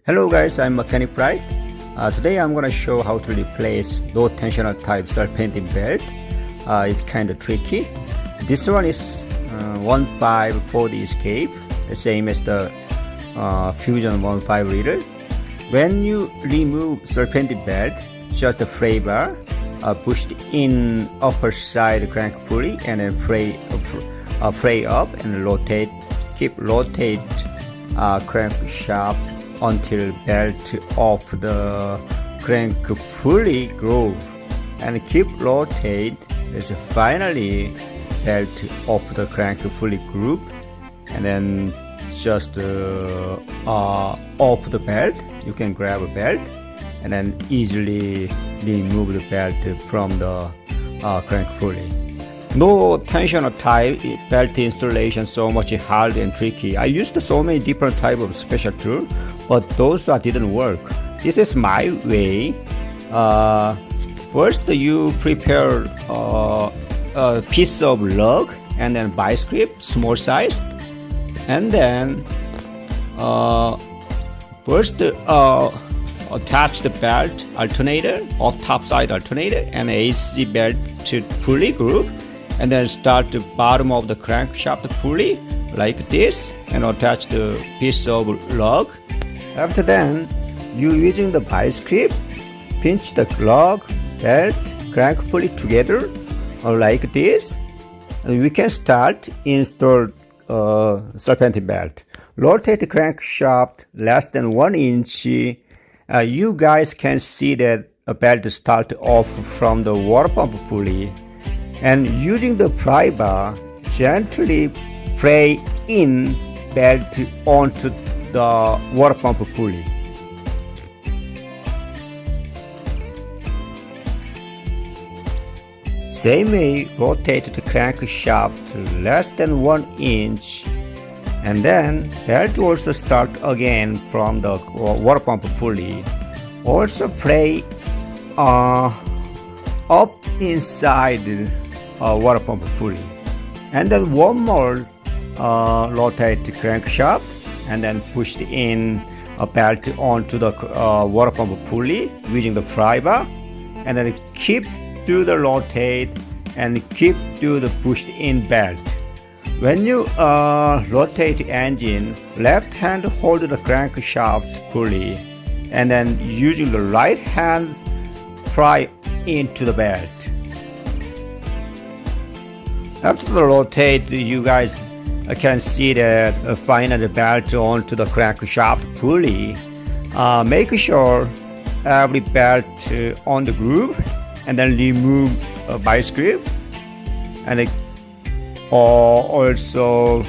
Hello guys, I'm Mechanic Pride. Today I'm gonna show how to replace low tensioner type serpentine belt. It's kind of tricky. This one is 1.5 escape, the same as the Fusion 1.5 liter. When you remove serpentine belt, just the fray bar pushed in upper side crank pulley and then fray up and rotate. Keep rotate crankshaft until belt of the crank pulley groove, and keep rotate is finally belt of the crank pulley groove, and then just off the belt you can grab a belt and then easily remove the belt from the crank pulley. No tensioner type belt installation so much hard and tricky. I used so many different type of special tools, but those didn't work. This is my way. First you prepare a piece of lug and then vice grip, small size, and then first attach the belt alternator or top side alternator and AC belt to pulley group, and then start the bottom of the crankshaft pulley like this and attach the piece of lug. After then, you using the vice grip, pinch the lug, belt, crank pulley together like this. And we can start install serpentine belt. Rotate the crankshaft less than 1 inch. You guys can see that a belt start off from the water pump pulley, and using the pry bar, gently pry in belt onto the water pump pulley. Same way, rotate the crankshaft less than 1 inch, and then belt also start again from the water pump pulley. Also pry up inside water pump pulley, and then one more rotate the crankshaft and then push in a belt onto the water pump pulley using the pry bar, and then keep do the rotate and keep do the pushed in belt. When you rotate the engine, left hand hold the crankshaft pulley, and then using the right hand pry into the belt. After the rotate, you guys can see that finally the belt onto the crankshaft pulley. Make sure every belt on the groove, and then remove a vice grip, and also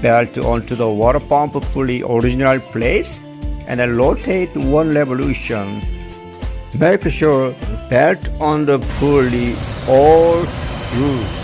belt onto the water pump pulley original place, and then rotate 1 revolution. Make sure belt on the pulley all through.